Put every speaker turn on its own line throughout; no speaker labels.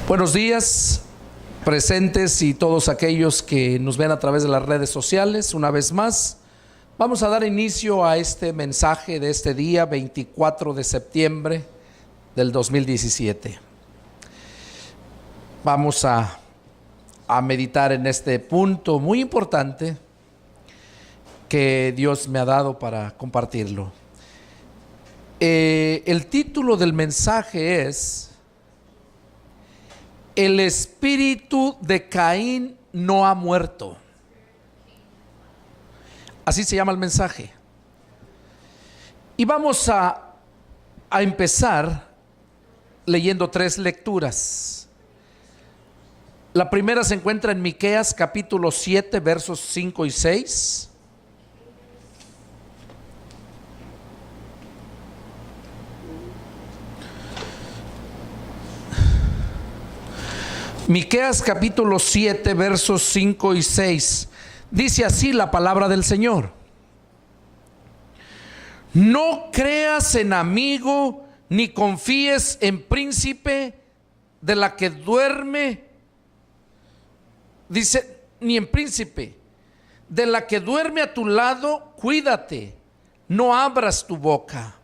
Buenos días, presentes y todos aquellos que nos ven a través de las redes sociales. Una vez más, vamos a dar inicio a este mensaje de este día 24 de septiembre del 2017. Vamos a meditar en este punto muy importante que Dios me ha dado para compartirlo. El título del mensaje es: el espíritu de Caín no ha muerto. Así se llama el mensaje. Y vamos a empezar leyendo tres lecturas. La primera se encuentra en Miqueas capítulo 7 versos 5 y 6. Miqueas capítulo 7 versos 5 y 6. Dice así la palabra del Señor: no creas en amigo, ni confíes en príncipe de la que duerme. Dice, ni en príncipe de la que duerme a tu lado, cuídate, no abras tu boca.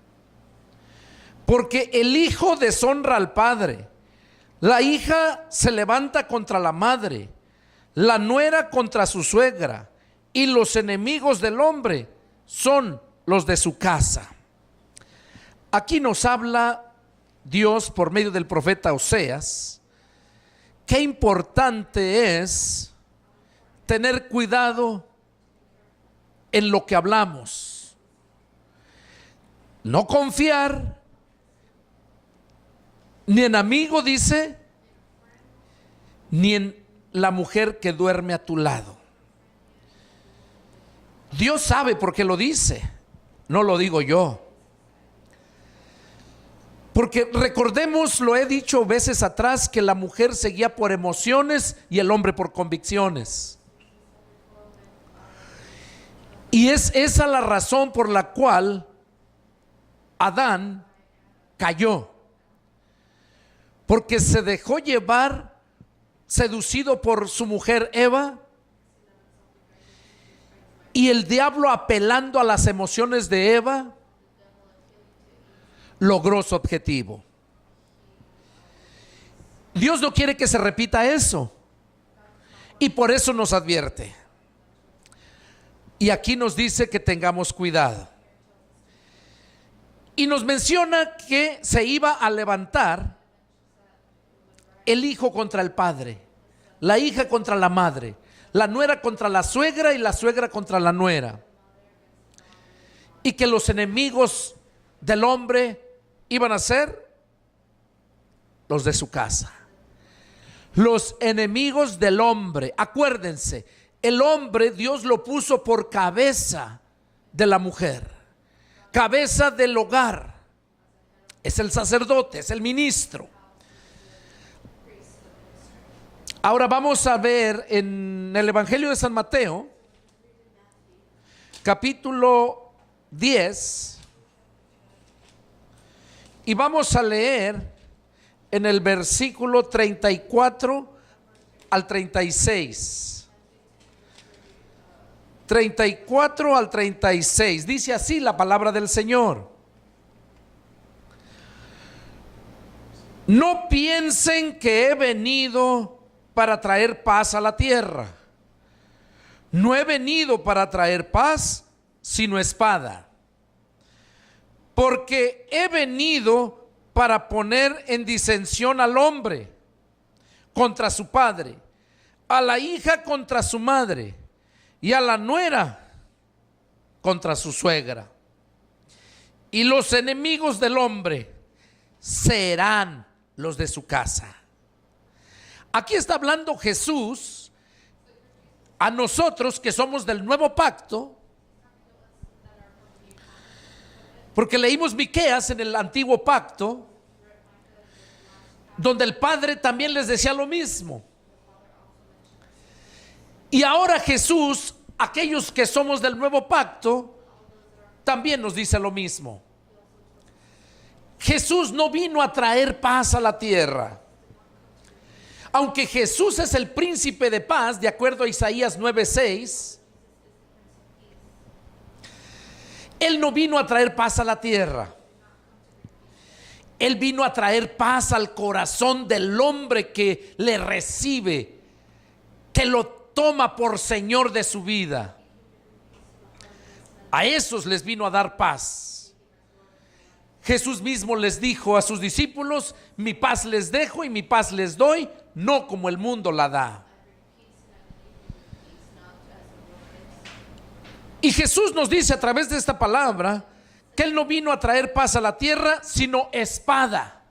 Porque el hijo deshonra al padre, la hija se levanta contra la madre, la nuera contra su suegra, y los enemigos del hombre son los de su casa. Aquí nos habla Dios por medio del profeta Oseas. Qué importante es tener cuidado en lo que hablamos. No confiar ni en amigo, dice, ni en la mujer que duerme a tu lado. Dios sabe por qué lo dice, no lo digo yo. Porque recordemos, lo he dicho veces atrás, que la mujer se guía por emociones y el hombre por convicciones. Y es esa la razón por la cual Adán cayó. Porque se dejó llevar, seducido por su mujer Eva, y el diablo, apelando a las emociones de Eva, logró su objetivo. Dios no quiere que se repita eso, y por eso nos advierte. Y aquí nos dice que tengamos cuidado. Y nos menciona que se iba a levantar el hijo contra el padre, la hija contra la madre, la nuera contra la suegra y la suegra contra la nuera. Y que los enemigos del hombre iban a ser los de su casa. Los enemigos del hombre. Acuérdense, el hombre Dios lo puso por cabeza de la mujer, cabeza del hogar. Es el sacerdote, es el ministro. Ahora vamos a ver en el Evangelio de San Mateo, capítulo 10, y vamos a leer en el versículo 34 al 36. 34 al 36. Dice así la palabra del Señor: no piensen que he venido para traer paz a la tierra. No he venido para traer paz, sino espada. Porque he venido para poner en disensión al hombre contra su padre, a la hija contra su madre, y a la nuera contra su suegra. Y los enemigos del hombre serán los de su casa. Aquí está hablando Jesús a nosotros que somos del nuevo pacto, porque leímos Miqueas en el antiguo pacto, donde el Padre también les decía lo mismo. Y ahora Jesús, aquellos que somos del nuevo pacto, también nos dice lo mismo. Jesús no vino a traer paz a la tierra. Aunque Jesús es el príncipe de paz, de acuerdo a Isaías 9:6, Él no vino a traer paz a la tierra. Él vino a traer paz al corazón del hombre que le recibe, que lo toma por Señor de su vida. A esos les vino a dar paz. Jesús mismo les dijo a sus discípulos: mi paz les dejo y mi paz les doy, no como el mundo la da. Y Jesús nos dice a través de esta palabra que Él no vino a traer paz a la tierra, sino espada.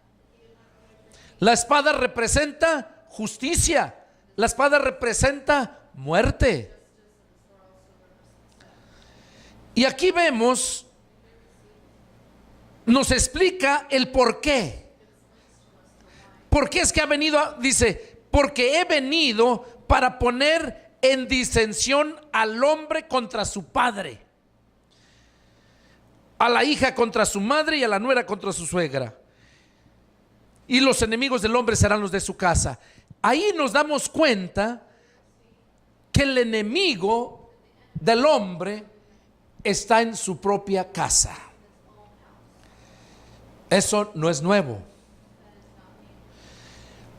La espada representa justicia. La espada representa muerte. Y aquí vemos, nos explica el por qué. ¿Por qué es que ha venido? Dice, porque he venido para poner en disensión al hombre contra su padre, a la hija contra su madre y a la nuera contra su suegra. Y los enemigos del hombre serán los de su casa. Ahí nos damos cuenta que el enemigo del hombre está en su propia casa. Eso no es nuevo.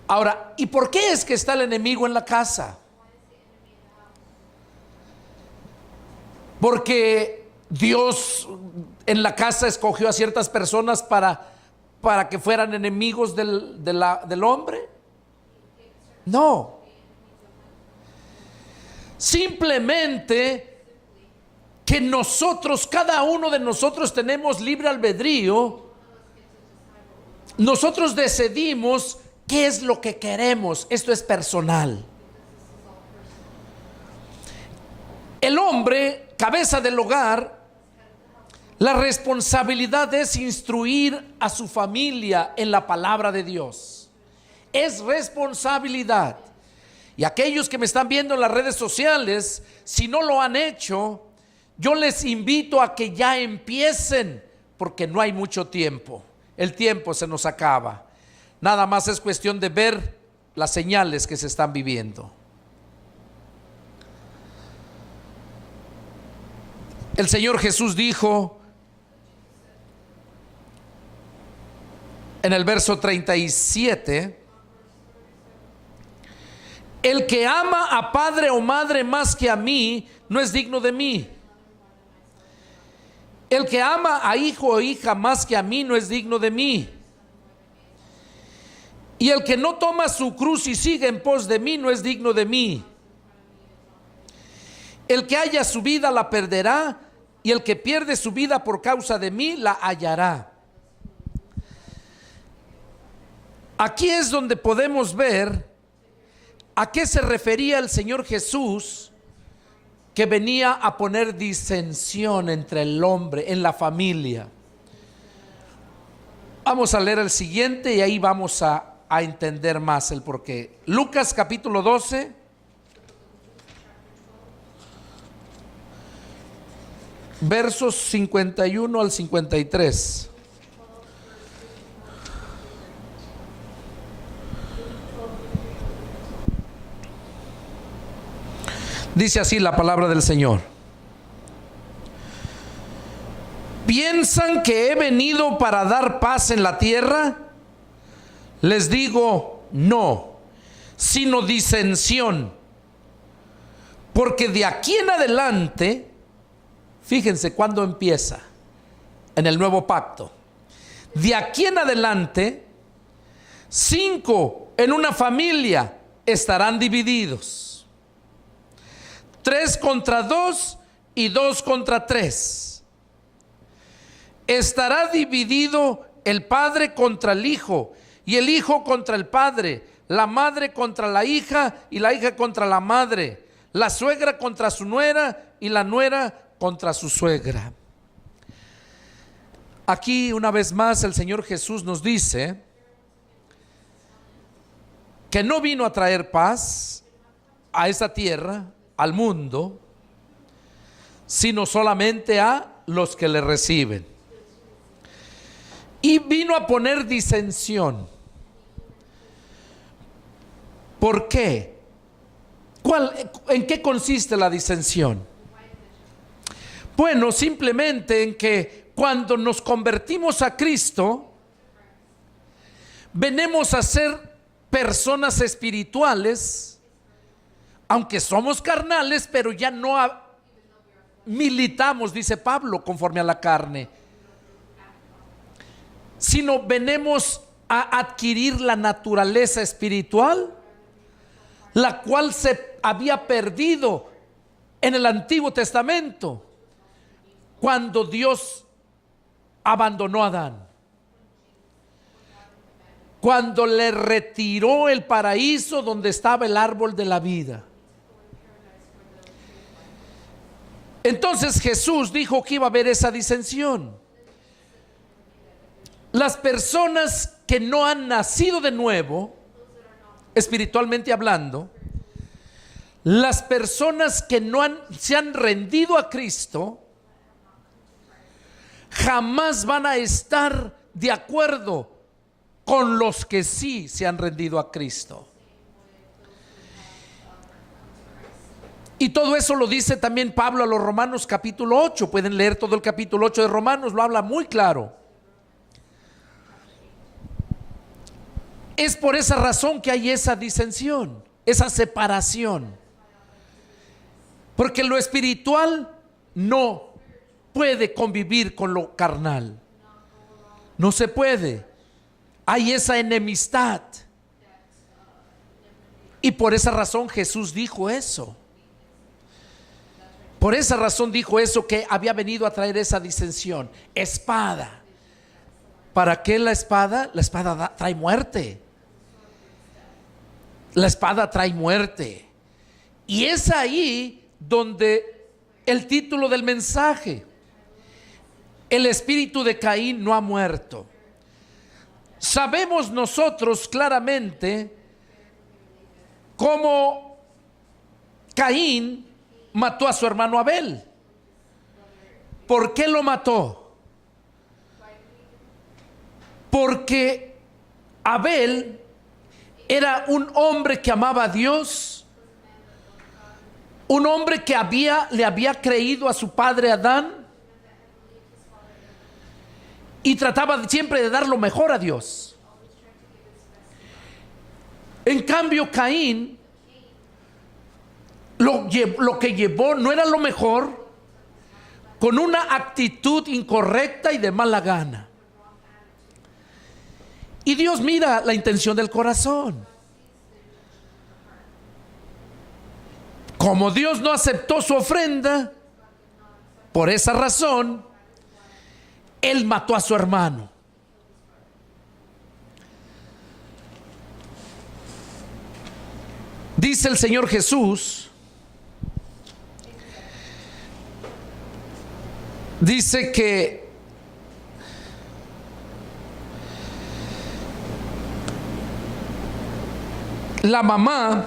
Ahora, ¿y por qué es que está el enemigo en la casa? Porque Dios en la casa escogió a ciertas personas para que fueran enemigos del hombre. No. Simplemente que nosotros, cada uno de nosotros tenemos libre albedrío. Nosotros decidimos qué es lo que queremos. Esto es personal. El hombre, cabeza del hogar, la responsabilidad es instruir a su familia en la palabra de Dios. Es responsabilidad. Y aquellos que me están viendo en las redes sociales, si no lo han hecho, yo les invito a que ya empiecen, porque no hay mucho tiempo. El tiempo se nos acaba. Nada más es cuestión de ver las señales que se están viviendo. El Señor Jesús dijo en el verso 37: el que ama a padre o madre más que a mí, no es digno de mí. El que ama a hijo o hija más que a mí, no es digno de mí. Y el que no toma su cruz y sigue en pos de mí, no es digno de mí. El que haya su vida la perderá, y el que pierde su vida por causa de mí la hallará. Aquí es donde podemos ver a qué se refería el Señor Jesús, que venía a poner disensión entre el hombre, en la familia. Vamos a leer el siguiente y ahí vamos a entender más el porqué. Lucas capítulo 12. Versos 51 al 53. Dice así la palabra del Señor: ¿piensan que he venido para dar paz en la tierra? Les digo, no, sino disensión. Porque de aquí en adelante, fíjense cuándo empieza, en el nuevo pacto. De aquí en adelante, 5 en una familia estarán divididos. 3 contra 2 y 2 contra 3. Estará dividido el padre contra el hijo, y el hijo contra el padre, la madre contra la hija y la hija contra la madre, la suegra contra su nuera y la nuera contra su suegra. Aquí una vez más el Señor Jesús nos dice que no vino a traer paz a esta tierra, al mundo, sino solamente a los que le reciben. Y vino a poner disensión. ¿Por qué? ¿En qué consiste la disensión? Bueno, simplemente en que cuando nos convertimos a Cristo, venimos a ser personas espirituales, aunque somos carnales, pero ya no militamos, dice Pablo, conforme a la carne, sino venimos a adquirir la naturaleza espiritual, la cual se había perdido en el Antiguo Testamento, cuando Dios abandonó a Adán, cuando le retiró el paraíso donde estaba el árbol de la vida. Entonces Jesús dijo que iba a haber esa disensión. Las personas que no han nacido de nuevo, espiritualmente hablando, las personas que se han rendido a Cristo, jamás van a estar de acuerdo con los que sí se han rendido a Cristo. Y todo eso lo dice también Pablo a los Romanos capítulo 8. Pueden leer todo el capítulo 8 de Romanos, lo habla muy claro. Es por esa razón que hay esa disensión, esa separación. Porque lo espiritual no puede convivir con lo carnal. No se puede. Hay esa enemistad. Y por esa razón Jesús dijo eso. Por esa razón dijo eso, que había venido a traer esa disensión. Espada. ¿Para qué la espada? La espada trae muerte. La espada trae muerte. Y es ahí donde el título del mensaje: el espíritu de Caín no ha muerto. Sabemos nosotros claramente cómo Caín mató a su hermano Abel. ¿Por qué lo mató? Porque Abel era un hombre que amaba a Dios, un hombre que le había creído a su padre Adán y trataba siempre de dar lo mejor a Dios. En cambio, Caín lo que llevó no era lo mejor, con una actitud incorrecta y de mala gana. Y Dios mira la intención del corazón. Como Dios no aceptó su ofrenda, por esa razón Él mató a su hermano. Dice el Señor Jesús, dice que la mamá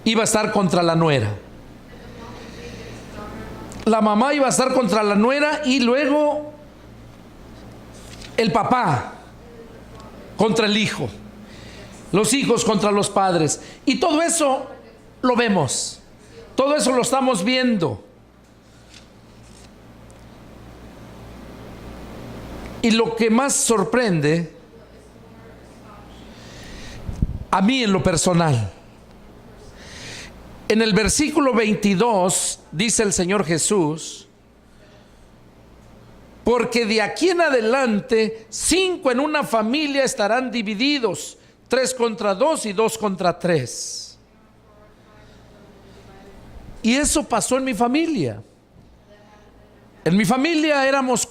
iba a estar contra la nuera. La mamá iba a estar contra la nuera y luego el papá contra el hijo, los hijos contra los padres. Y todo eso lo vemos, todo eso lo estamos viendo. Y lo que más sorprende a mí en lo personal, en el versículo 22 dice el Señor Jesús: porque de aquí en adelante 5 en una familia estarán divididos, 3 contra 2 y 2 contra 3. Y eso pasó en mi familia. En mi familia éramos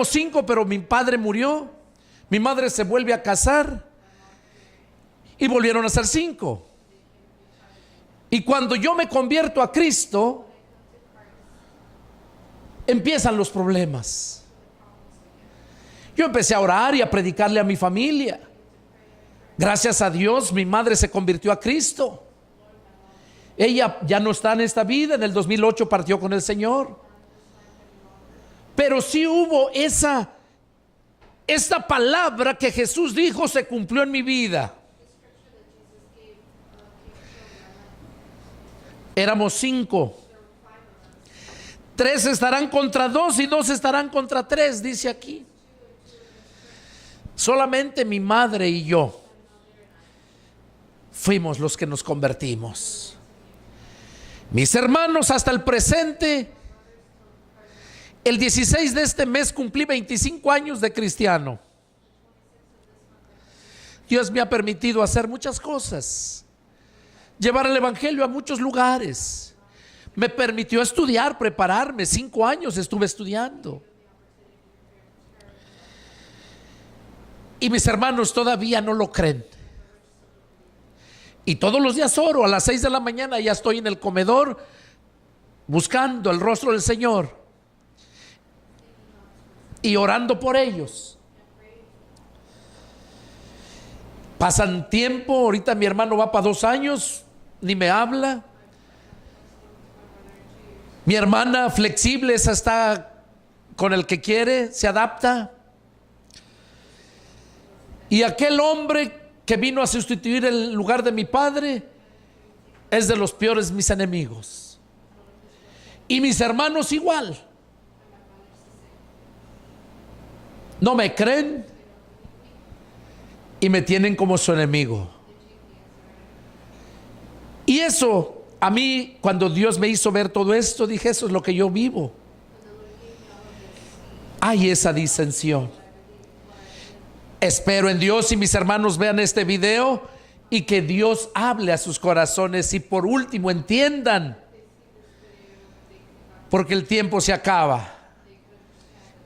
5, pero mi padre murió, mi madre se vuelve a casar y volvieron a ser 5. Y cuando yo me convierto a Cristo, empiezan los problemas. Yo empecé a orar y a predicarle a mi familia. Gracias a Dios, mi madre se convirtió a Cristo. Ella ya no está en esta vida, en el 2008 partió con el Señor. Pero sí hubo esta palabra que Jesús dijo se cumplió en mi vida. Éramos 5. 3 estarán contra 2 y 2 estarán contra 3, dice aquí. Solamente mi madre y yo fuimos los que nos convertimos. Mis hermanos, hasta el presente, el 16 de este mes cumplí 25 años de cristiano. Dios me ha permitido hacer muchas cosas, llevar el evangelio a muchos lugares. Me permitió estudiar, prepararme. 5 años estuve estudiando. Y mis hermanos todavía no lo creen. Y todos los días oro. A las 6 de la mañana ya estoy en el comedor buscando el rostro del Señor y orando por ellos. Pasan tiempo. Ahorita mi hermano va para 2 años, ni me habla. Mi hermana flexible, esa está con el que quiere, se adapta. Y aquel hombre que vino a sustituir el lugar de mi padre es de los peores mis enemigos. Y mis hermanos igual. No me creen y me tienen como su enemigo. Y eso, a mí, cuando Dios me hizo ver todo esto, dije, eso es lo que yo vivo. Hay esa disensión. Espero en Dios y mis hermanos vean este video y que Dios hable a sus corazones y por último entiendan, porque el tiempo se acaba.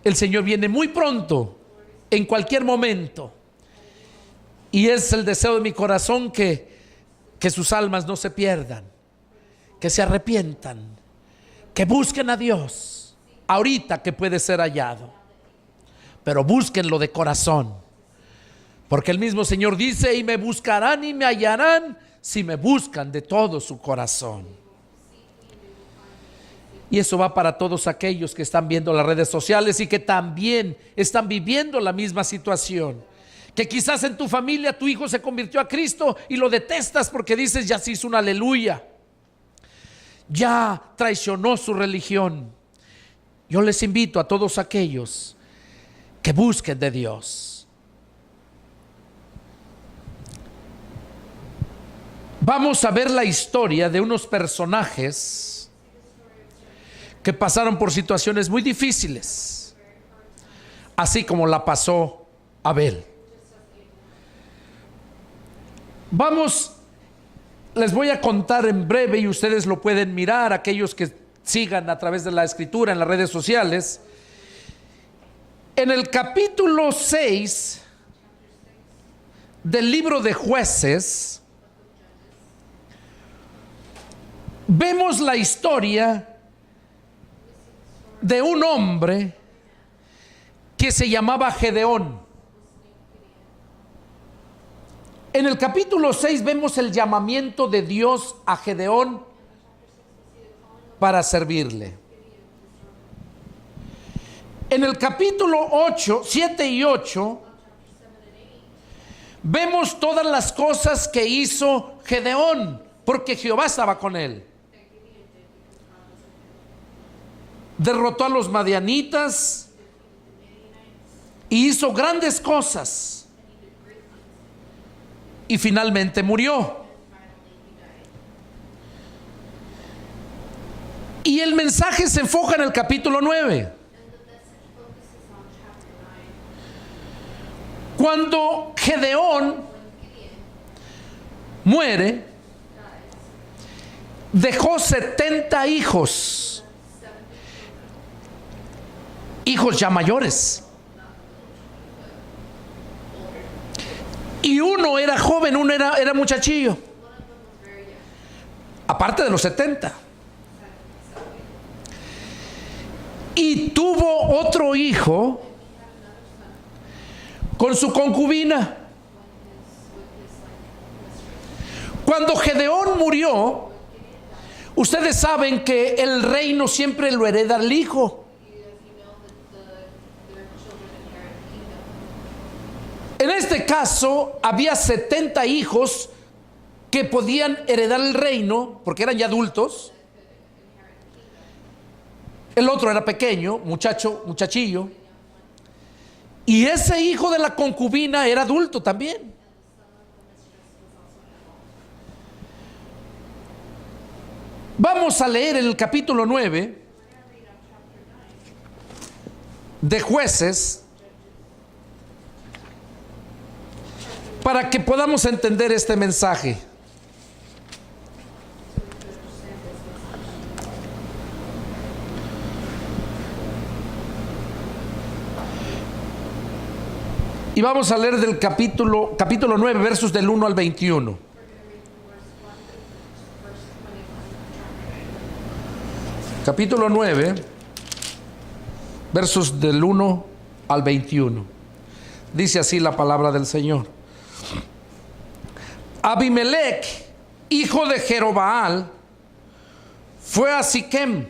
El Señor viene muy pronto, en cualquier momento, y es el deseo de mi corazón que sus almas no se pierdan, que se arrepientan, que busquen a Dios ahorita que puede ser hallado, pero búsquenlo de corazón. Porque el mismo Señor dice, y me buscarán y me hallarán si me buscan de todo su corazón. Y eso va para todos aquellos que están viendo las redes sociales y que también están viviendo la misma situación. Que quizás en tu familia tu hijo se convirtió a Cristo y lo detestas porque dices, ya se hizo un aleluya, ya traicionó su religión. Yo les invito a todos aquellos que busquen de Dios. Vamos a ver la historia de unos personajes que pasaron por situaciones muy difíciles, así como la pasó Abel. Les voy a contar en breve y ustedes lo pueden mirar, aquellos que sigan a través de la escritura en las redes sociales. En el capítulo 6 del libro de Jueces, vemos la historia de un hombre que se llamaba Gedeón. En el capítulo 6 vemos el llamamiento de Dios a Gedeón para servirle. En el capítulo 7 y 8 vemos todas las cosas que hizo Gedeón, porque Jehová estaba con él. Derrotó a los madianitas y hizo grandes cosas. Y finalmente murió. Y el mensaje se enfoca en el capítulo 9. Cuando Gedeón muere, dejó 70 hijos. Hijos ya mayores. Y uno era joven, uno era muchachillo. Aparte de los 70. Y tuvo otro hijo con su concubina. Cuando Gedeón murió, ustedes saben que el reino siempre lo hereda el hijo. En este caso había 70 hijos que podían heredar el reino, porque eran ya adultos. El otro era pequeño, muchachillo. Y ese hijo de la concubina era adulto también. Vamos a leer en el capítulo 9 de Jueces para que podamos entender este mensaje. Y vamos a leer del capítulo 9, versos del 1 al 21. Capítulo 9, versos del 1 al 21. Dice así la palabra del Señor. Abimelech, hijo de Jerobaal, fue a Siquem,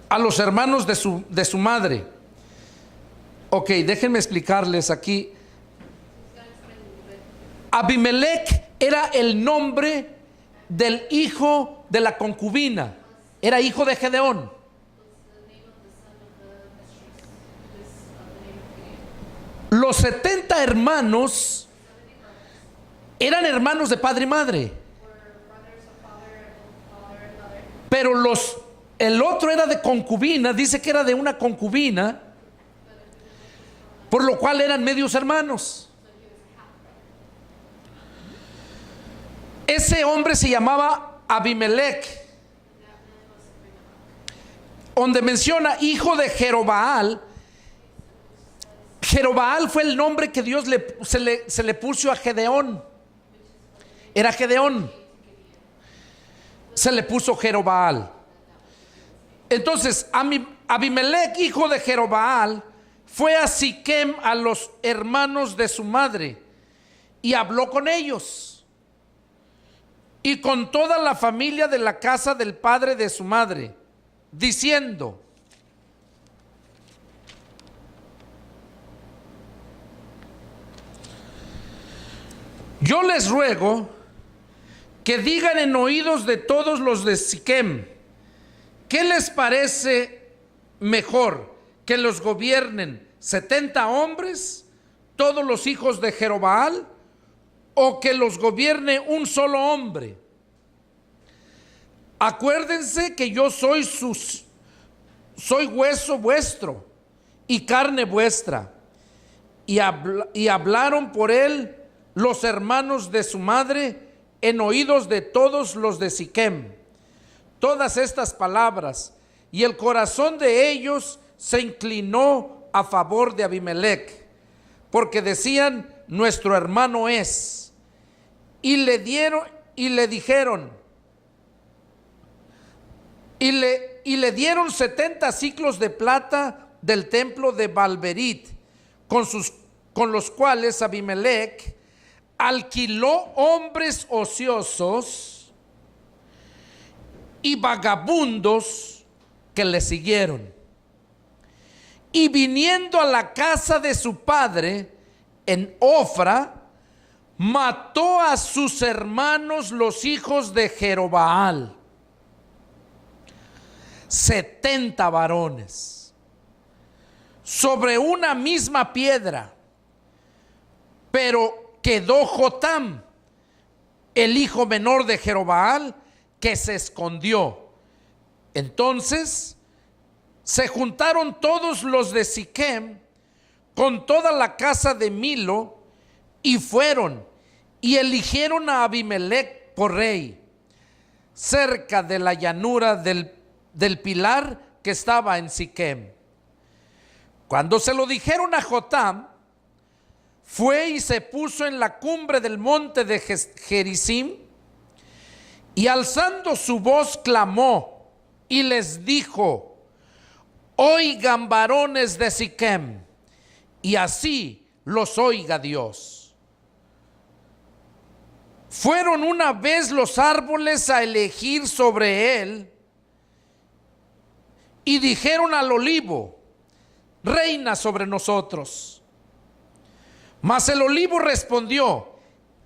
a los hermanos de su madre. Ok, déjenme explicarles aquí. Abimelech era el nombre del hijo de la concubina. Era hijo de Gedeón. Los 70 hermanos eran hermanos de padre y madre. Pero el otro era de concubina, dice que era de una concubina, por lo cual eran medios hermanos. Ese hombre se llamaba Abimelech, donde menciona hijo de Jerobaal. Jerobaal fue el nombre que Dios se le puso a Gedeón. Era Gedeón. Se le puso Jerobaal. Entonces Abimelech, hijo de Jerobaal, fue a Siquem, a los hermanos de su madre, y habló con ellos y con toda la familia de la casa del padre de su madre, diciendo: yo les ruego que digan en oídos de todos los de Siquem, ¿qué les parece mejor? ¿Que los gobiernen 70 hombres, todos los hijos de Jerobaal, o que los gobierne un solo hombre? Acuérdense que yo soy hueso vuestro y carne vuestra. Y hablaron por él los hermanos de su madre en oídos de todos los de Siquem todas estas palabras, y el corazón de ellos se inclinó a favor de Abimelech, porque decían: nuestro hermano es. Y le dieron 70 siclos de plata del templo de Balberit, con los cuales Abimelech alquiló hombres ociosos y vagabundos que le siguieron. Y viniendo a la casa de su padre en Ofra, mató a sus hermanos los hijos de Jerobaal, 70 varones, sobre una misma piedra. Pero quedó Jotam, el hijo menor de Jerobaal, que se escondió. Entonces se juntaron todos los de Siquem con toda la casa de Milo, y fueron y eligieron a Abimelech por rey, cerca de la llanura del pilar que estaba en Siquem. Cuando se lo dijeron a Jotam, fue y se puso en la cumbre del monte de Gerizim, y alzando su voz clamó y les dijo: oigan, varones de Siquem, y así los oiga Dios. Fueron una vez los árboles a elegir sobre él, y dijeron al olivo: reina sobre nosotros. Mas el olivo respondió: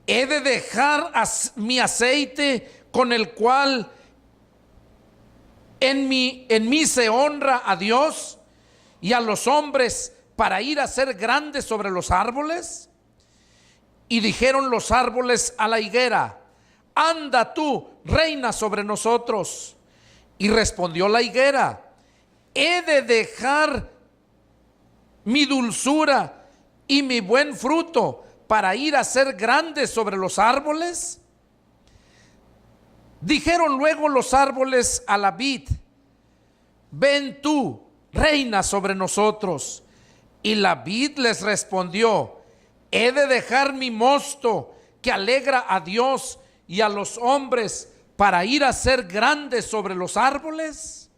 he de dejar mi aceite con el cual en mí se honra a Dios y a los hombres para ir a ser grandes sobre los árboles? Y dijeron los árboles a la higuera: anda tú, reina sobre nosotros. Y respondió la higuera: he de dejar mi dulzura y mi buen fruto para ir a ser grandes sobre los árboles. Dijeron luego los árboles a la vid: ven tú, reina sobre nosotros. Y la vid les respondió: he de dejar mi mosto que alegra a Dios y a los hombres para ir a ser grandes sobre los árboles.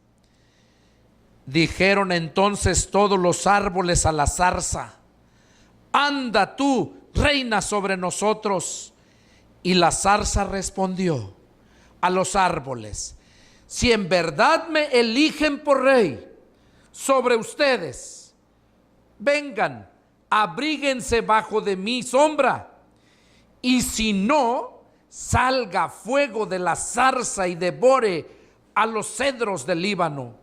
Dijeron entonces todos los árboles a la zarza: anda tú, reina sobre nosotros. Y la zarza respondió a los árboles: si en verdad me eligen por rey sobre ustedes, vengan, abríguense bajo de mi sombra. Y si no, salga fuego de la zarza y devore a los cedros del Líbano.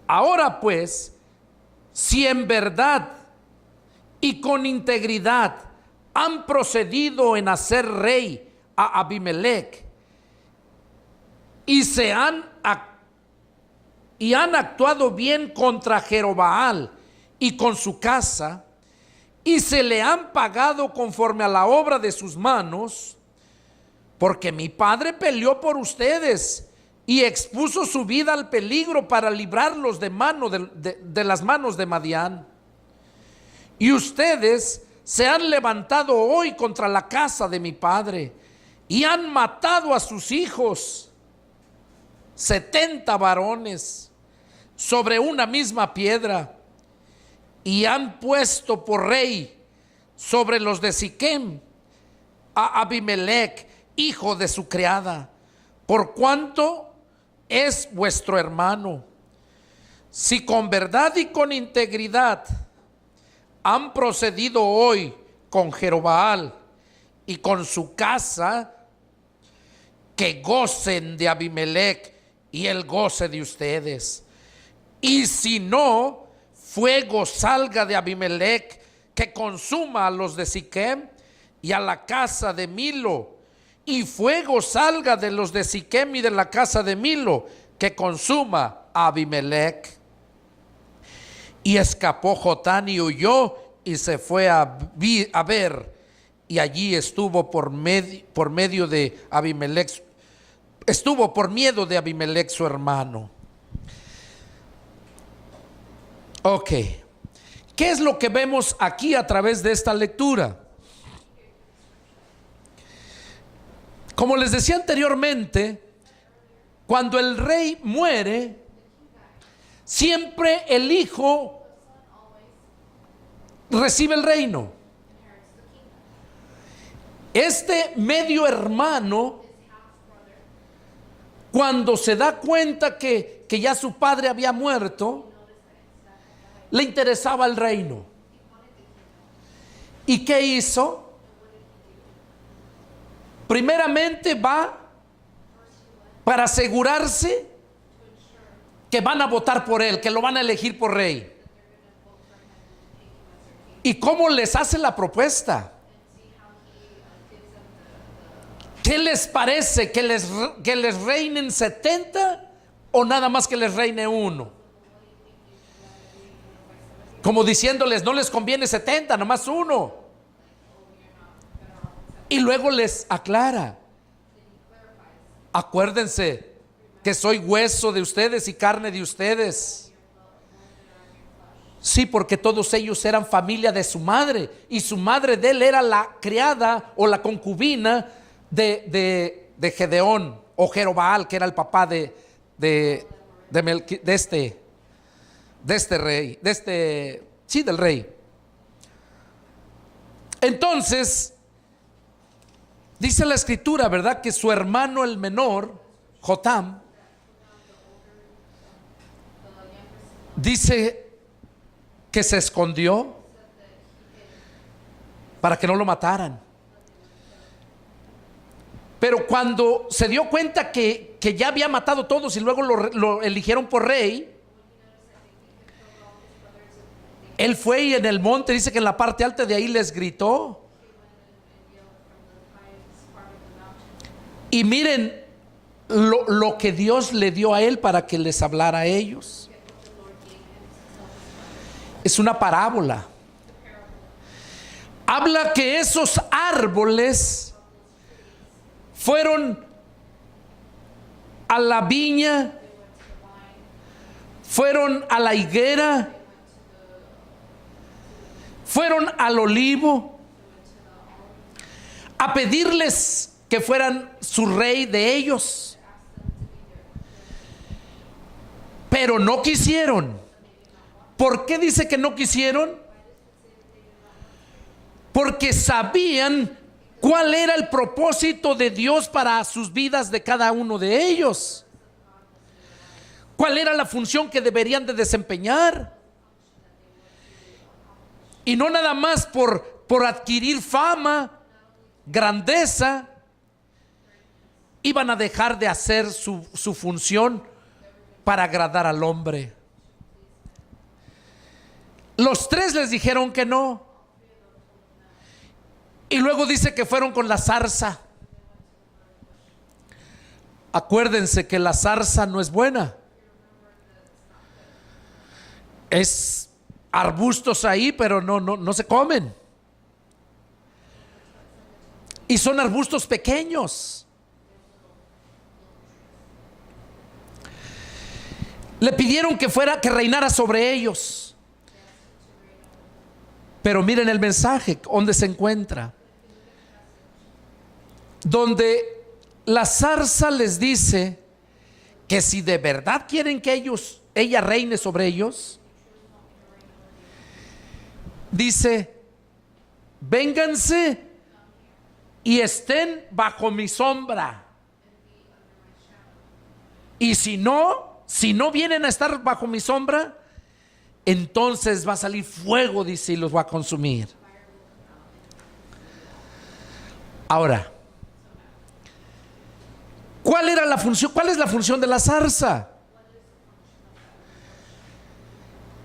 Ahora pues, si en verdad y con integridad han procedido en hacer rey a Abimelech y han actuado bien contra Jerobaal y con su casa, y se le han pagado conforme a la obra de sus manos, porque mi padre peleó por ustedes y expuso su vida al peligro para librarlos de las manos de Madián. Y ustedes se han levantado hoy contra la casa de mi padre y han matado a sus hijos, 70 varones, sobre una misma piedra, y han puesto por rey sobre los de Siquem a Abimelech, hijo de su criada, por cuanto es vuestro hermano. Si con verdad y con integridad han procedido hoy con Jerobaal y con su casa, que gocen de Abimelech y él goce de ustedes. Y si no, fuego salga de Abimelech que consuma a los de Siquem y a la casa de Milo, y fuego salga de los de Siquem y de la casa de Milo que consuma a Abimelech. Y escapó Jotán y huyó y se fue a ver, y allí estuvo por medio de Abimelech, estuvo por miedo de Abimelech su hermano. Ok, ¿qué es lo que vemos aquí a través de esta lectura? Como les decía anteriormente, cuando el rey muere, siempre el hijo recibe el reino. Este medio hermano, cuando se da cuenta que ya su padre había muerto, le interesaba el reino. ¿Y qué hizo? Primeramente va para asegurarse que van a votar por él, que lo van a elegir por rey. ¿Y cómo les hace la propuesta? ¿Qué les parece? ¿Que les reinen 70 o nada más que les reine uno? Como diciéndoles, no les conviene 70, nada más uno. Y luego les aclara: acuérdense que soy hueso de ustedes y carne de ustedes. Sí, porque todos ellos eran familia de su madre, y su madre de él era la criada o la concubina de Gedeón o Jerobaal, que era el papá de este rey, del rey. Entonces, dice la escritura, ¿verdad?, que su hermano el menor, Jotam, dice que se escondió para que no lo mataran. Pero cuando se dio cuenta que ya había matado a todos y luego lo eligieron por rey, él fue y en el monte, dice que en la parte alta de ahí les gritó. Y miren lo que Dios le dio a él para que les hablara a ellos. Es una parábola. Habla que esos árboles fueron a la viña, fueron a la higuera, fueron al olivo a pedirles que fueran su rey de ellos, pero no quisieron. ¿Por qué dice que no quisieron? Porque sabían cuál era el propósito de Dios para sus vidas de cada uno de ellos, cuál era la función que deberían de desempeñar. Y no nada más por adquirir fama, grandeza, iban a dejar de hacer su función para agradar al hombre. Los tres les dijeron que no. Y luego dice que fueron con la zarza. Acuérdense que la zarza no es buena. Es arbustos ahí, pero no se comen. Y son arbustos pequeños. Le pidieron que reinara sobre ellos. Pero miren el mensaje, donde se encuentra. Donde la zarza les dice que si de verdad quieren que ella reine sobre ellos, dice: vénganse y estén bajo mi sombra. Y si no vienen a estar bajo mi sombra, entonces va a salir fuego, dice, y los va a consumir. Ahora, ¿cuál era la función? ¿Cuál es la función de la zarza?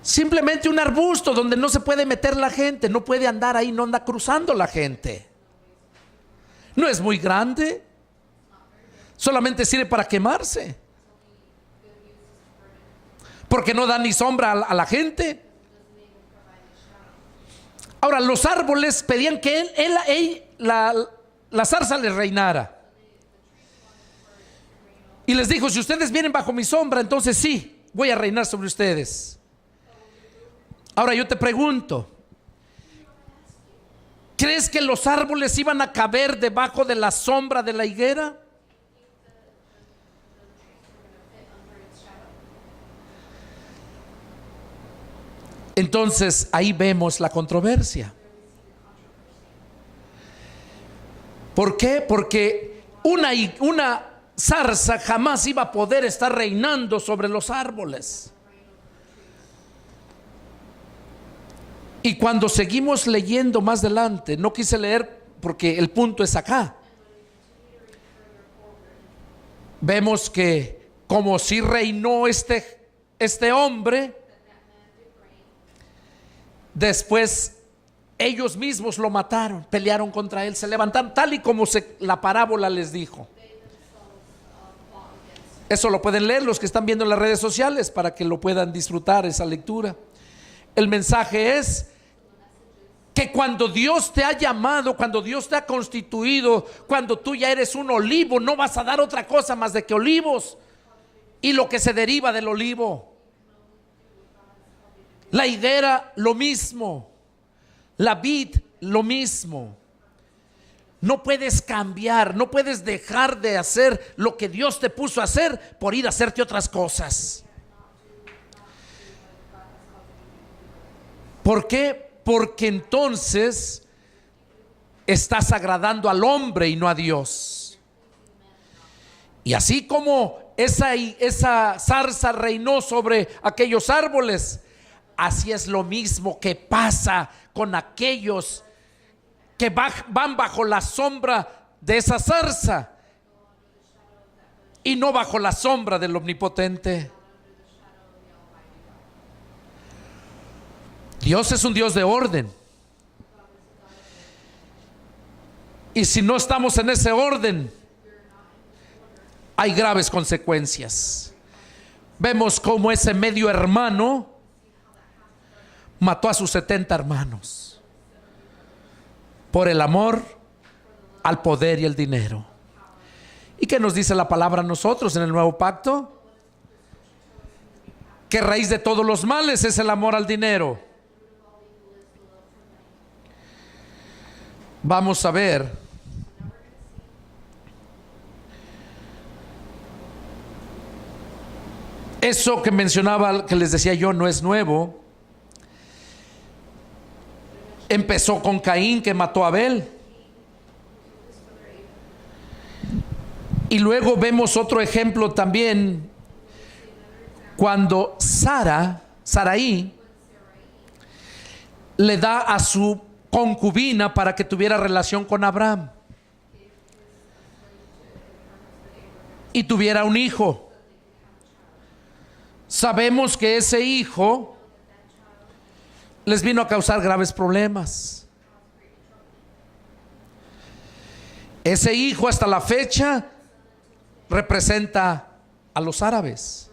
Simplemente un arbusto donde no se puede meter la gente, no puede andar ahí, no anda cruzando la gente. No es muy grande, solamente sirve para quemarse, porque no da ni sombra a la gente. Ahora, los árboles pedían que la zarza les reinara. Y les dijo: si ustedes vienen bajo mi sombra, entonces sí, voy a reinar sobre ustedes. Ahora yo te pregunto, ¿crees que los árboles iban a caber debajo de la sombra de la higuera? Entonces ahí vemos la controversia. ¿Por qué? Porque una zarza jamás iba a poder estar reinando sobre los árboles. Y cuando seguimos leyendo más adelante, no quise leer porque el punto es acá. Vemos que como si reinó este hombre, después ellos mismos lo mataron, pelearon contra él, se levantaron, tal y como la parábola les dijo. Eso lo pueden leer los que están viendo en las redes sociales para que lo puedan disfrutar, esa lectura. El mensaje es que cuando Dios te ha llamado, cuando Dios te ha constituido, cuando tú ya eres un olivo, no vas a dar otra cosa más de que olivos y lo que se deriva del olivo. La higuera, lo mismo. La vid, lo mismo. No puedes cambiar, no puedes dejar de hacer lo que Dios te puso a hacer por ir a hacerte otras cosas. ¿Por qué? Porque entonces estás agradando al hombre y no a Dios. Y así como esa zarza reinó sobre aquellos árboles, así es lo mismo que pasa con aquellos que van bajo la sombra de esa zarza, y no bajo la sombra del Omnipotente. Dios es un Dios de orden. Y si no estamos en ese orden, hay graves consecuencias. Vemos cómo ese medio hermano mató a sus 70 hermanos por el amor al poder y el dinero. ¿Y qué nos dice la palabra a nosotros en el nuevo pacto? Que raíz de todos los males es el amor al dinero. Vamos a ver eso que mencionaba, que les decía yo, no es nuevo. Empezó con Caín, que mató a Abel. Y luego vemos otro ejemplo también cuando Sarai le da a su concubina para que tuviera relación con Abraham y tuviera un hijo. Sabemos que ese hijo les vino a causar graves problemas. Ese hijo hasta la fecha representa a los árabes.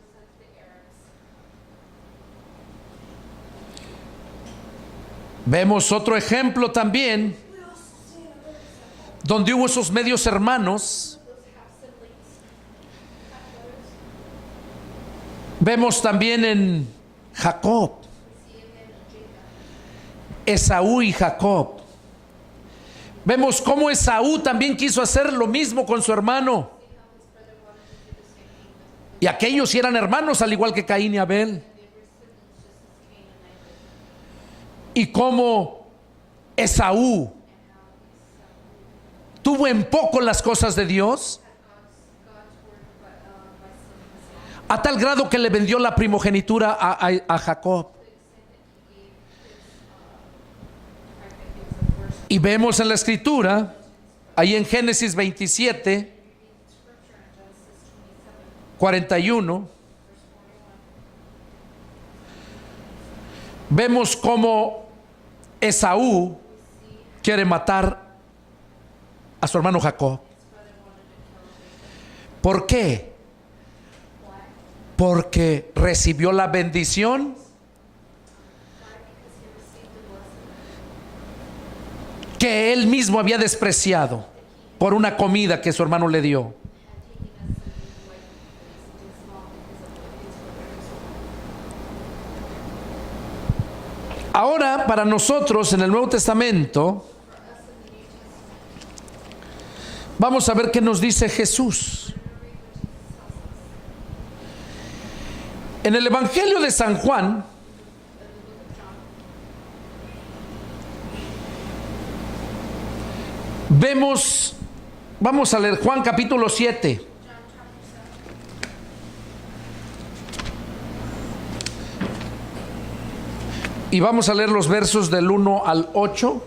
Vemos otro ejemplo también donde hubo esos medios hermanos. Vemos también en Jacob, Esaú y Jacob. Vemos cómo Esaú también quiso hacer lo mismo con su hermano. Y aquellos sí eran hermanos, al igual que Caín y Abel. Y cómo Esaú tuvo en poco las cosas de Dios, a tal grado que le vendió la primogenitura a Jacob. Y vemos en la escritura, ahí en Génesis 27, 41, vemos cómo Esaú quiere matar a su hermano Jacob. ¿Por qué? Porque recibió la bendición que él mismo había despreciado por una comida que su hermano le dio. Ahora, para nosotros en el Nuevo Testamento, vamos a ver qué nos dice Jesús. En el Evangelio de San Juan, vemos, vamos a leer Juan capítulo 7. Y vamos a leer los versos del 1 al 8.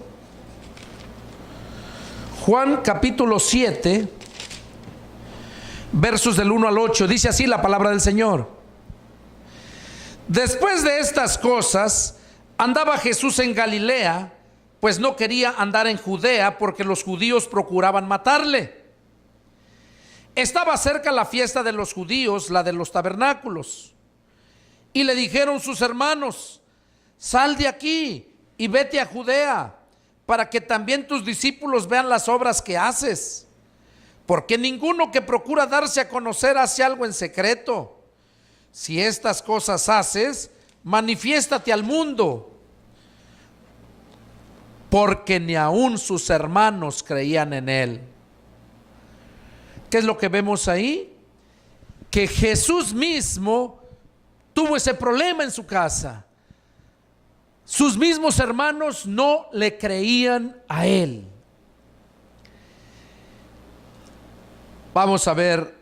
Juan capítulo 7, versos del 1 al 8. Dice así la palabra del Señor. Después de estas cosas, andaba Jesús en Galilea, pues no quería andar en Judea porque los judíos procuraban matarle. Estaba cerca la fiesta de los judíos, la de los tabernáculos. Y le dijeron sus hermanos: sal de aquí y vete a Judea, para que también tus discípulos vean las obras que haces. Porque ninguno que procura darse a conocer hace algo en secreto. Si estas cosas haces, manifiéstate al mundo. Porque ni aun sus hermanos creían en él. ¿Qué es lo que vemos ahí? Que Jesús mismo tuvo ese problema en su casa. Sus mismos hermanos no le creían a él. Vamos a ver,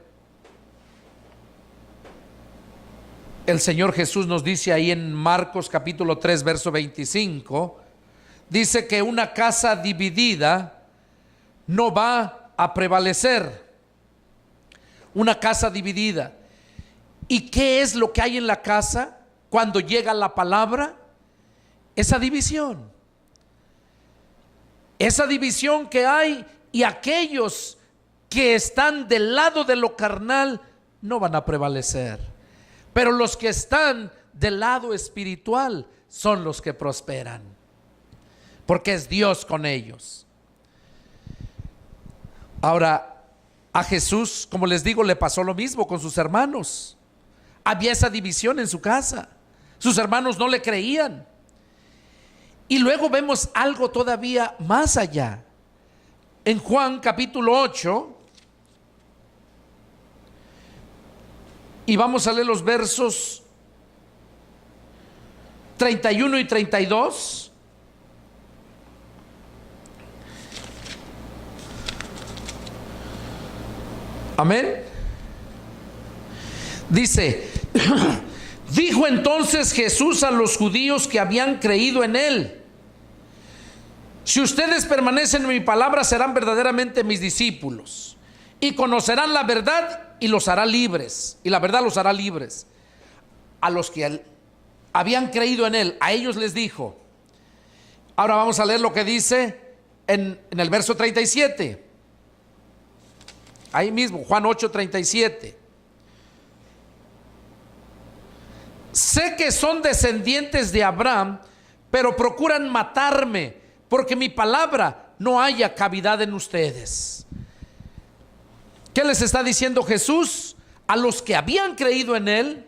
el Señor Jesús nos dice ahí en Marcos capítulo 3, verso 25, dice que una casa dividida no va a prevalecer. una casa dividida. ¿Y qué es lo que hay en la casa cuando llega la palabra? Esa división. Esa división que hay, y aquellos que están del lado de lo carnal no van a prevalecer. Pero los que están del lado espiritual son los que prosperan, porque es Dios con ellos. Ahora, a Jesús, como les digo, le pasó lo mismo con sus hermanos. Había esa división en su casa. Sus hermanos no le creían. Y luego vemos algo todavía más allá. En Juan capítulo 8, y vamos a leer los versos 31 y 32. Amén. Dice: dijo entonces Jesús a los judíos que habían creído en él: si ustedes permanecen en mi palabra, serán verdaderamente mis discípulos, y conocerán la verdad, y los hará libres, y la verdad los hará libres. A los que habían creído en él, a ellos les dijo. Ahora vamos a leer lo que dice en el verso 37. Ahí mismo, Juan 8, 37. Sé que son descendientes de Abraham, pero procuran matarme, porque mi palabra no haya cavidad en ustedes. ¿Qué les está diciendo Jesús? A los que habían creído en él: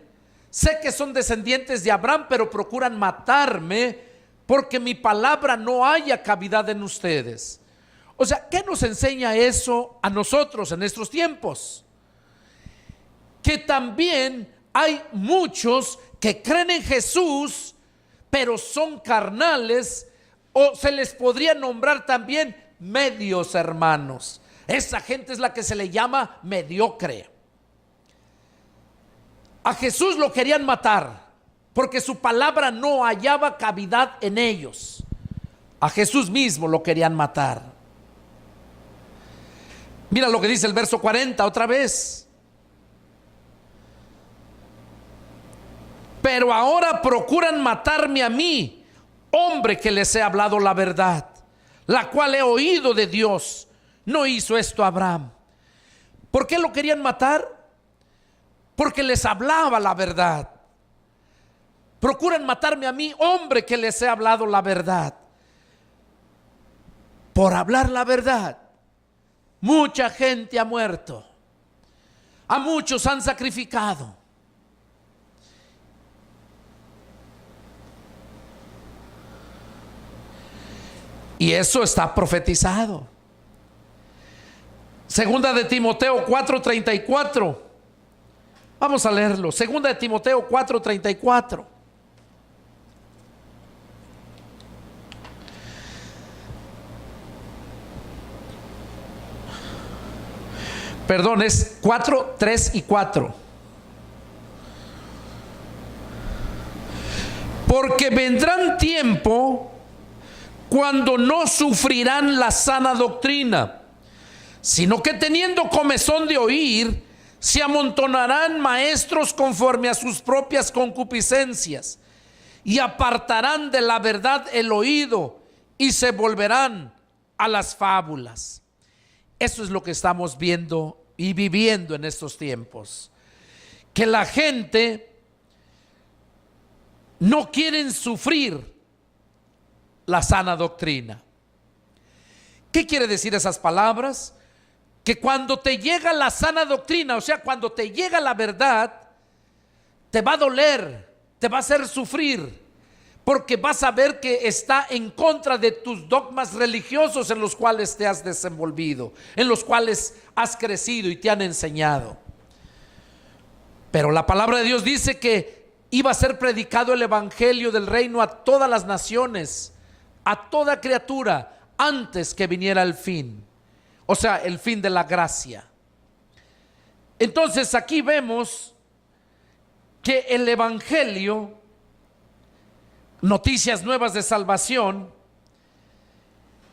sé que son descendientes de Abraham, pero procuran matarme, porque mi palabra no haya cavidad en ustedes. O sea, ¿qué nos enseña eso a nosotros en estos tiempos? Que también hay muchos que creen en Jesús, pero son carnales, o se les podría nombrar también medios hermanos. Esa gente es la que se le llama mediocre. A Jesús lo querían matar porque su palabra no hallaba cavidad en ellos. A Jesús mismo lo querían matar. Mira lo que dice el verso 40 otra vez. Pero ahora procuran matarme a mí, hombre que les he hablado la verdad, la cual he oído de Dios. No hizo esto Abraham. ¿Por qué lo querían matar? Porque les hablaba la verdad. Procuran matarme a mí, hombre que les he hablado la verdad. Por hablar la verdad, mucha gente ha muerto. A muchos han sacrificado. Y eso está profetizado. Segunda de Timoteo 4:34. Vamos a leerlo. Segunda de Timoteo 4:34. Perdón, es 4, 3 y 4. Porque vendrán tiempo cuando no sufrirán la sana doctrina, sino que teniendo comezón de oír, se amontonarán maestros conforme a sus propias concupiscencias, y apartarán de la verdad el oído, y se volverán a las fábulas. Eso es lo que estamos viendo y viviendo en estos tiempos, que la gente no quiere sufrir la sana doctrina. ¿Qué quiere decir esas palabras? Que cuando te llega la sana doctrina, o sea, cuando te llega la verdad, te va a doler, te va a hacer sufrir, porque vas a ver que está en contra de tus dogmas religiosos en los cuales te has desenvolvido, en los cuales has crecido y te han enseñado. Pero la palabra de Dios dice que iba a ser predicado el evangelio del reino a todas las naciones, a toda criatura, antes que viniera el fin, o sea, el fin de la gracia. Entonces aquí vemos que el evangelio, noticias nuevas de salvación,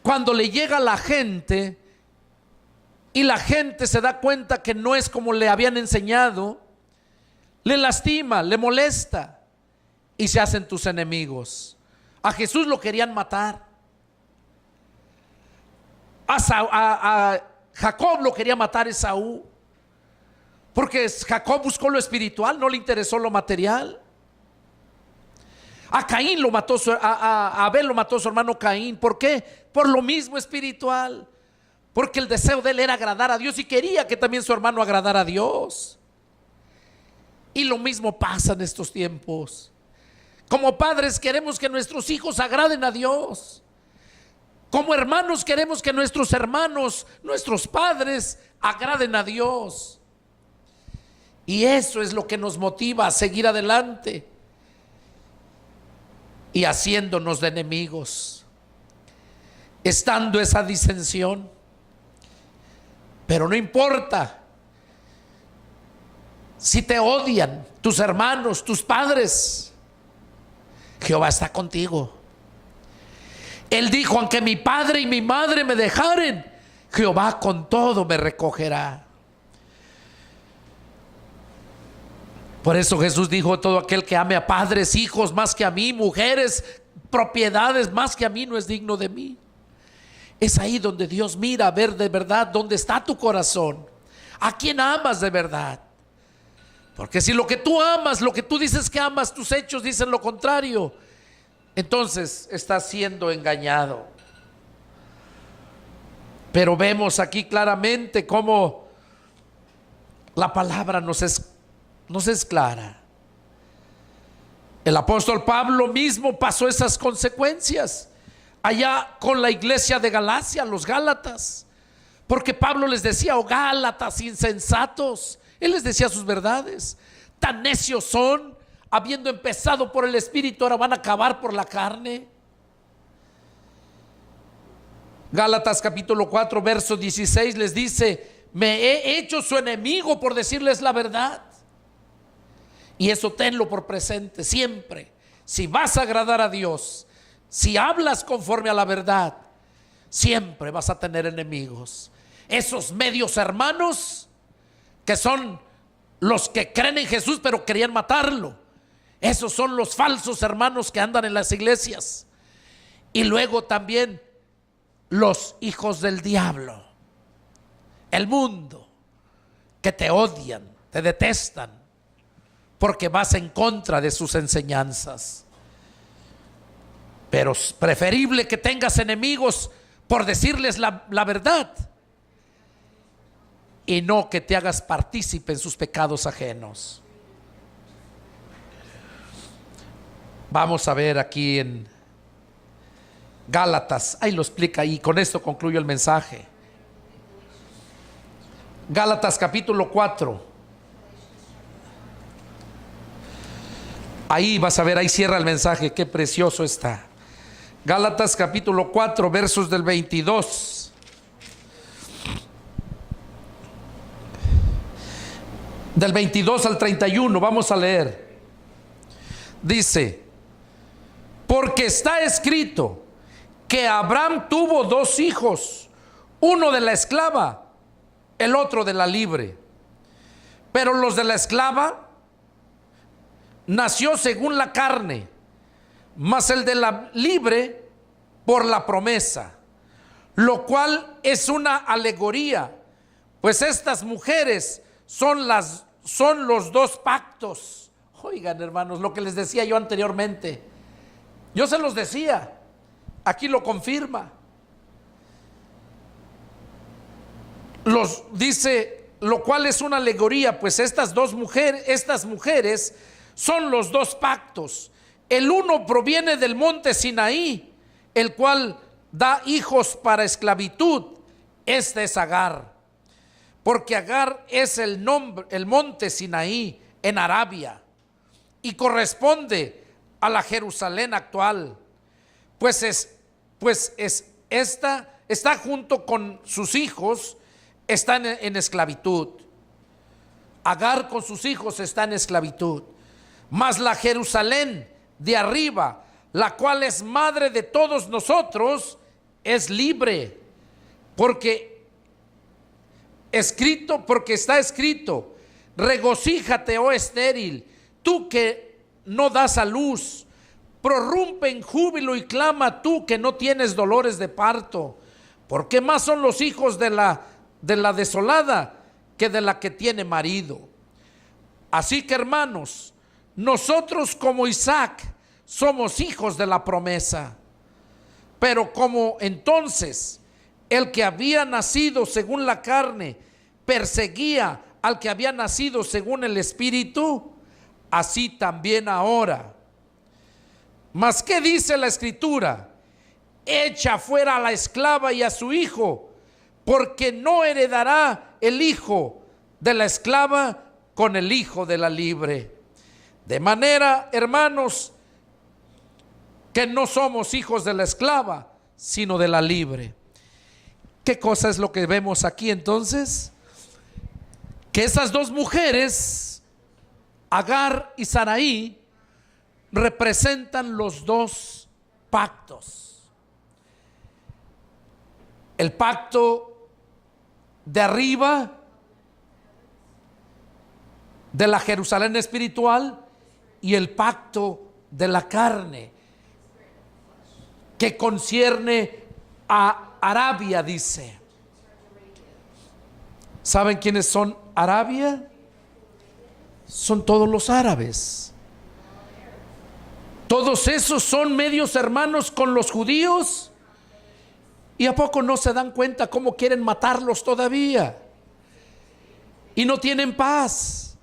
cuando le llega a la gente, y la gente se da cuenta que no es como le habían enseñado, le lastima, le molesta y se hacen tus enemigos. A Jesús lo querían matar. A Jacob lo quería matar Esaú, porque Jacob buscó lo espiritual, no le interesó lo material. A Caín lo mató, a Abel lo mató su hermano Caín. ¿Por qué? Por lo mismo espiritual, porque el deseo de él era agradar a Dios y quería que también su hermano agradara a Dios. Y lo mismo pasa en estos tiempos. Como padres queremos que nuestros hijos agraden a Dios. Como hermanos queremos que nuestros hermanos, nuestros padres agraden a Dios. Y eso es lo que nos motiva a seguir adelante y haciéndonos de enemigos, estando esa disensión. Pero no importa si te odian tus hermanos, tus padres, Jehová está contigo. Él dijo: aunque mi padre y mi madre me dejaren, Jehová con todo me recogerá. Por eso Jesús dijo: todo aquel que ame a padres, hijos más que a mí, mujeres, propiedades más que a mí, no es digno de mí. Es ahí donde Dios mira a ver de verdad dónde está tu corazón, a quién amas de verdad. Porque si lo que tú amas, lo que tú dices que amas, tus hechos dicen lo contrario, entonces estás siendo engañado. Pero vemos aquí claramente cómo la palabra nos es clara. El apóstol Pablo mismo pasó esas consecuencias allá con la iglesia de Galacia, los Gálatas, porque Pablo les decía: oh Gálatas insensatos. Él les decía sus verdades. Tan necios son, habiendo empezado por el Espíritu, ahora van a acabar por la carne. Gálatas capítulo 4 verso 16 les dice: me he hecho su enemigo por decirles la verdad. Y eso tenlo por presente siempre. Si vas a agradar a Dios, si hablas conforme a la verdad, siempre vas a tener enemigos. Esos medios hermanos, que son los que creen en Jesús pero querían matarlo, esos son los falsos hermanos que andan en las iglesias. Y luego también los hijos del diablo, el mundo, que te odian, te detestan, porque vas en contra de sus enseñanzas. Pero es preferible que tengas enemigos por decirles la verdad, y no que te hagas partícipe en sus pecados ajenos. Vamos a ver aquí en Gálatas, ahí lo explica, y con esto concluyo el mensaje. Gálatas capítulo 4. Ahí vas a ver, ahí cierra el mensaje, qué precioso está. Gálatas capítulo 4 versos del 22 del 22 al 31, vamos a leer. Dice: porque está escrito que Abraham tuvo dos hijos, uno de la esclava, el otro de la libre. Pero los de la esclava nació según la carne, mas el de la libre por la promesa, lo cual es una alegoría, pues estas mujeres son los dos pactos. Oigan, hermanos, lo que les decía yo anteriormente, yo se los decía, aquí lo confirma. Dice, lo cual es una alegoría, pues estas mujeres son los dos pactos. El uno proviene del monte Sinaí, el cual da hijos para esclavitud. Este es Agar, porque Agar es el monte Sinaí en Arabia, y corresponde a la Jerusalén actual, pues esta está junto con sus hijos, están en esclavitud. Agar con sus hijos está en esclavitud. Mas la Jerusalén de arriba, la cual es madre de todos nosotros, es libre, porque escrito, porque está escrito: regocíjate, oh estéril, tú que no das a luz, prorrumpe en júbilo y clama tú que no tienes dolores de parto, porque más son los hijos de la desolada que de la que tiene marido. Así que, hermanos, nosotros como Isaac somos hijos de la promesa. Pero como entonces el que había nacido según la carne perseguía al que había nacido según el Espíritu, así también ahora. Mas ¿qué dice la Escritura? Echa fuera a la esclava y a su hijo, porque no heredará el hijo de la esclava con el hijo de la libre. De manera, hermanos, que no somos hijos de la esclava, sino de la libre. ¿Qué cosa es lo que vemos aquí entonces? Que esas dos mujeres, Agar y Saraí, representan los dos pactos. El pacto de arriba, de la Jerusalén espiritual, y el pacto de la carne, que concierne a Arabia, dice. ¿Saben quiénes son Arabia? Son todos los árabes. Todos esos son medios hermanos con los judíos. ¿Y a poco no se dan cuenta cómo quieren matarlos todavía? Y no tienen paz.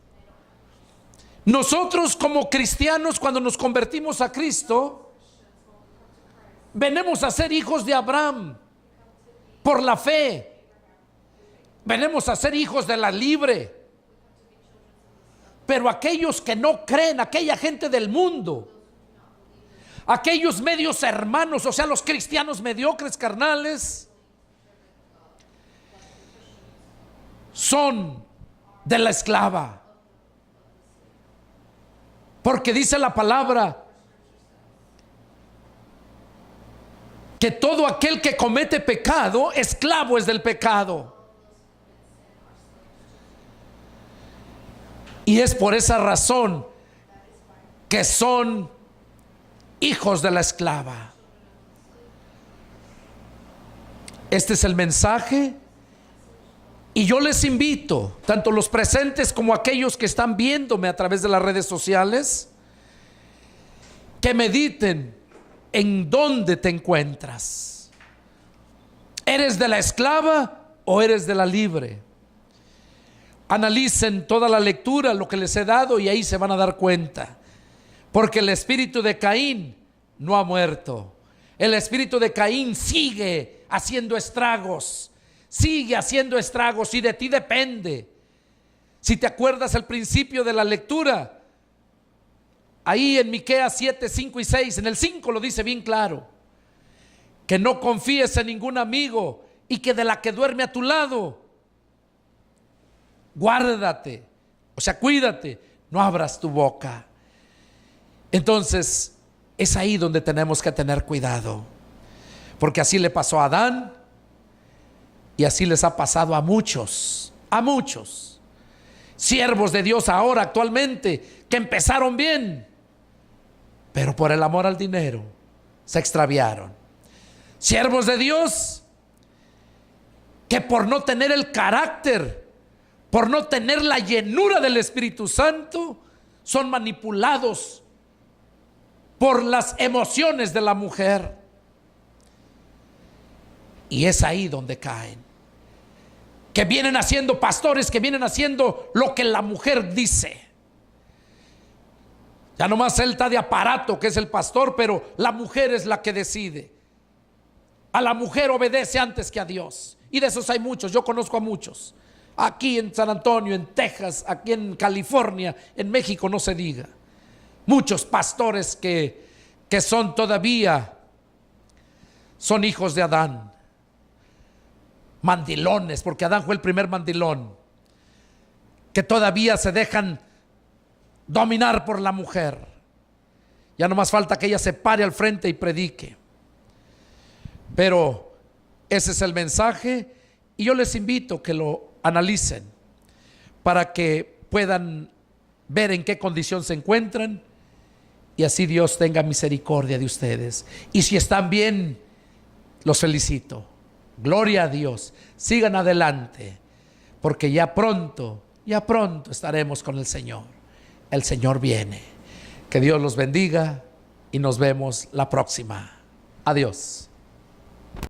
Nosotros como cristianos, cuando nos convertimos a Cristo, venimos a ser hijos de Abraham por la fe. Venimos a ser hijos de la libre. Pero aquellos que no creen, aquella gente del mundo, aquellos medios hermanos, o sea, los cristianos mediocres, carnales, son de la esclava. Porque dice la palabra que todo aquel que comete pecado, esclavo es del pecado. Y es por esa razón que son hijos de la esclava. Este es el mensaje. Y yo les invito, tanto los presentes como aquellos que están viéndome a través de las redes sociales, que mediten en dónde te encuentras. ¿Eres de la esclava o eres de la libre? Analicen toda la lectura, lo que les he dado, y ahí se van a dar cuenta. Porque el espíritu de Caín no ha muerto. El espíritu de Caín sigue haciendo estragos. Sigue haciendo estragos, y de ti depende. Si te acuerdas el principio de la lectura, ahí en Miqueas 7, 5 y 6, en el 5 lo dice bien claro: que no confíes en ningún amigo, y que de la que duerme a tu lado, guárdate, o sea, cuídate, no abras tu boca. Entonces, es ahí donde tenemos que tener cuidado, porque así le pasó a Adán, y así les ha pasado a muchos siervos de Dios ahora actualmente, que empezaron bien, pero por el amor al dinero se extraviaron. Siervos de Dios que por no tener el carácter, por no tener la llenura del Espíritu Santo, son manipulados por las emociones de la mujer. Y es ahí donde caen. Que vienen haciendo pastores, que vienen haciendo lo que la mujer dice. Ya nomás él está de aparato, que es el pastor, pero la mujer es la que decide. A la mujer obedece antes que a Dios. Y de esos hay muchos, yo conozco a muchos. Aquí en San Antonio, en Texas, aquí en California, en México no se diga. Muchos pastores que son todavía, son hijos de Adán. Mandilones, porque Adán fue el primer mandilón, que todavía se dejan dominar por la mujer. Ya no más falta que ella se pare al frente y predique. Pero ese es el mensaje, y yo les invito que lo analicen para que puedan ver en qué condición se encuentran y así Dios tenga misericordia de ustedes. Y si están bien, los felicito. Gloria a Dios. Sigan adelante, porque ya pronto estaremos con el Señor. El Señor viene. Que Dios los bendiga y nos vemos la próxima. Adiós.